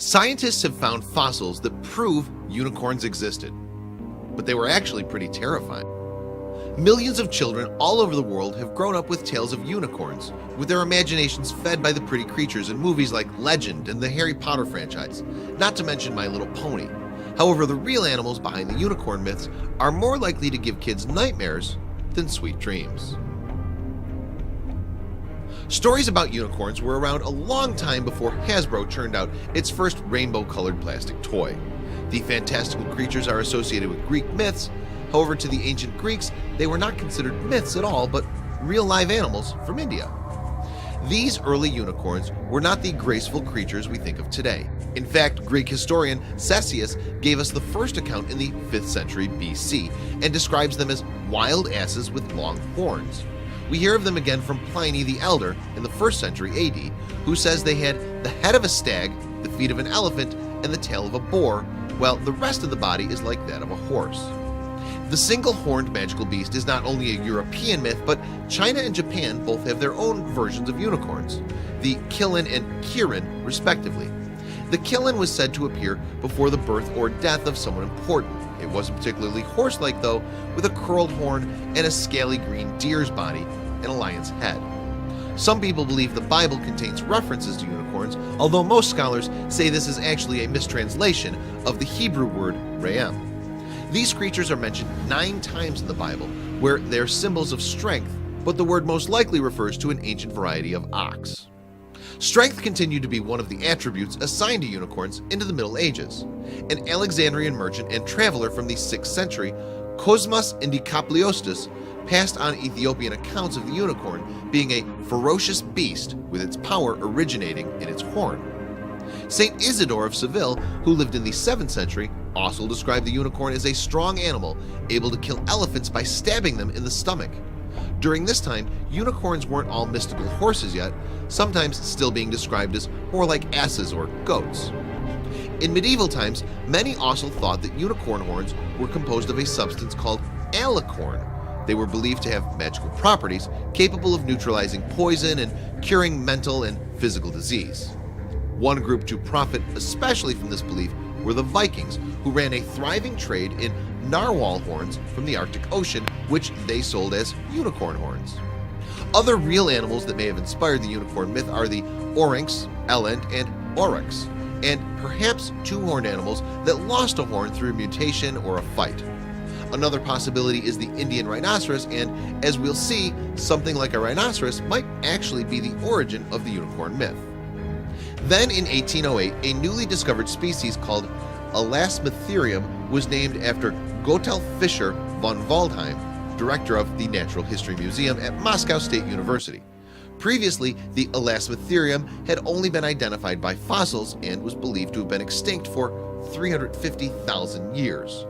Scientists have found fossils that prove unicorns existed, but they were actually pretty terrifying. Millions of children all over the world have grown up with tales of unicorns, with their imaginations fed by the pretty creatures in movies like Legend and the Harry Potter franchise, not to mention My Little Pony. However, the real animals behind the unicorn myths are more likely to give kids nightmares than sweet dreams. Stories about unicorns were around a long time before Hasbro churned out its first rainbow-colored plastic toy. The fantastical creatures are associated with Greek myths. However, to the ancient Greeks, they were not considered myths at all, but real live animals from India. These early unicorns were not the graceful creatures we think of today. In fact, Greek historian Ctesias gave us the first account in the 5th century BC and describes them as wild asses with long horns. We hear of them again from Pliny the Elder in the 1st century AD, who says they had the head of a stag, the feet of an elephant, and the tail of a boar, while the rest of the body is like that of a horse. The single-horned magical beast is not only a European myth, but China and Japan both have their own versions of unicorns, the Killin and Kirin respectively. The Killin was said to appear before the birth or death of someone important. It wasn't particularly horse-like though, with a curled horn and a scaly green deer's body and a lion's head. Some people believe the Bible contains references to unicorns, although most scholars say this is actually a mistranslation of the Hebrew word re'em. These creatures are mentioned 9 times in the Bible, where they are symbols of strength, but the word most likely refers to an ancient variety of ox. Strength continued to be one of the attributes assigned to unicorns into the Middle Ages. An Alexandrian merchant and traveler from the 6th century, Cosmas Indicopleostis, passed on Ethiopian accounts of the unicorn being a ferocious beast with its power originating in its horn. Saint Isidore of Seville, who lived in the 7th century, also described the unicorn as a strong animal able to kill elephants by stabbing them in the stomach. During this time, unicorns weren't all mystical horses yet, sometimes still being described as more like asses or goats. In medieval times, many also thought that unicorn horns were composed of a substance called alicorn. They were believed to have magical properties capable of neutralizing poison and curing mental and physical disease. One group to profit especially from this belief were the Vikings, who ran a thriving trade in narwhal horns from the Arctic Ocean, which they sold as unicorn horns. Other real animals that may have inspired the unicorn myth are the oryx, eland, and oryx, and perhaps 2-horned animals that lost a horn through a mutation or a fight. Another possibility is the Indian rhinoceros, and as we'll see, something like a rhinoceros might actually be the origin of the unicorn myth. Then in 1808, a newly discovered species called Elasmotherium was named after Gotthard Fischer von Waldheim, director of the Natural History Museum at Moscow State University. Previously, the Elasmotherium had only been identified by fossils and was believed to have been extinct for 350,000 years.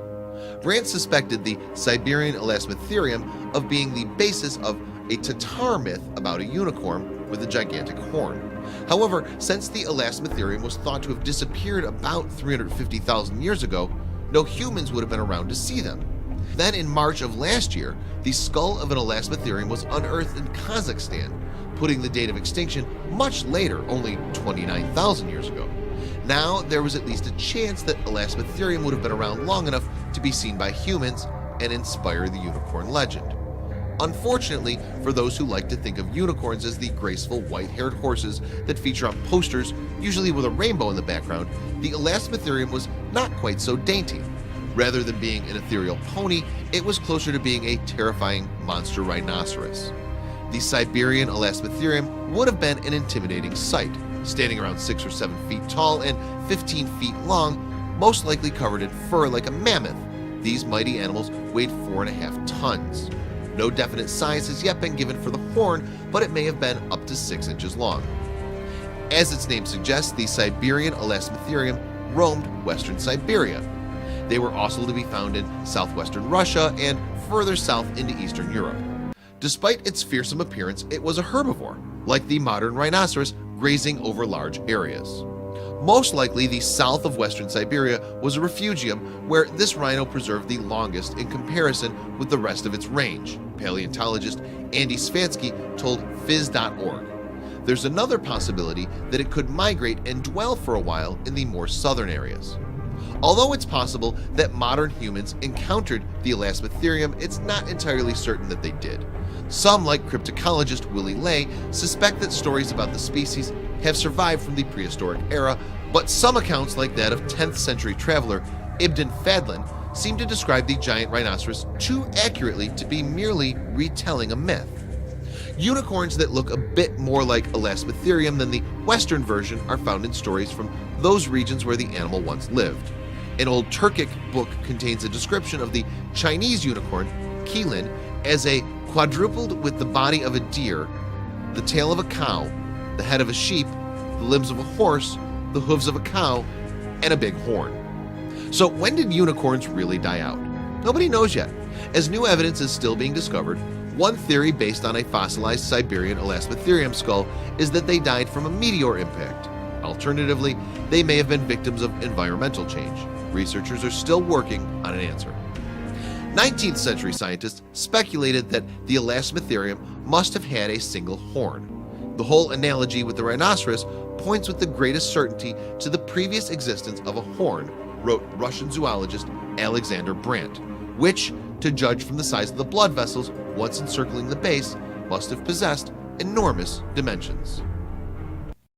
Brandt suspected the Siberian Elasmotherium of being the basis of a Tatar myth about a unicorn with a gigantic horn. However, since the Elasmotherium was thought to have disappeared about 350,000 years ago, no humans would have been around to see them. Then in March of last year, the skull of an Elasmotherium was unearthed in Kazakhstan, putting the date of extinction much later, only 29,000 years ago. Now there was at least a chance that Elasmotherium would have been around long enough to be seen by humans and inspire the unicorn legend. Unfortunately, for those who like to think of unicorns as the graceful white-haired horses that feature on posters, usually with a rainbow in the background, the Elasmotherium was not quite so dainty. Rather than being an ethereal pony, it was closer to being a terrifying monster rhinoceros. The Siberian Elasmotherium would have been an intimidating sight, standing around 6 or 7 feet tall and 15 feet long, most likely covered in fur like a mammoth. These mighty animals weighed 4.5 tons. No definite size has yet been given for the horn, but it may have been up to 6 inches long. As its name suggests, the Siberian Elasmotherium roamed western Siberia. They were also to be found in southwestern Russia and further south into Eastern Europe. Despite its fearsome appearance, it was a herbivore, like the modern rhinoceros, grazing over large areas. Most likely, the south of western Siberia was a refugium where this rhino preserved the longest in comparison with the rest of its range, paleontologist Andy Svansky told Phys.org. There's another possibility that it could migrate and dwell for a while in the more southern areas. Although it's possible that modern humans encountered the Elasmotherium, it's not entirely certain that they did. Some, like cryptocologist Willie Ley, suspect that stories about the species have survived from the prehistoric era, but some accounts, like that of 10th century traveler Ibn Fadlan, seem to describe the giant rhinoceros too accurately to be merely retelling a myth. Unicorns that look a bit more like Elasmotherium than the Western version are found in stories from those regions where the animal once lived. An old Turkic book contains a description of the Chinese unicorn, Qilin, as a quadrupled with the body of a deer, the tail of a cow, the head of a sheep, the limbs of a horse, the hooves of a cow, and a big horn. So when did unicorns really die out? Nobody knows yet, as new evidence is still being discovered. One theory based on a fossilized Siberian Elasmotherium skull is that they died from a meteor impact. Alternatively, they may have been victims of environmental change. Researchers are still working on an answer. 19th century scientists speculated that the Elasmotherium must have had a single horn. The whole analogy with the rhinoceros points with the greatest certainty to the previous existence of a horn, wrote Russian zoologist Alexander Brandt, which, to judge from the size of the blood vessels once encircling the base, must have possessed enormous dimensions.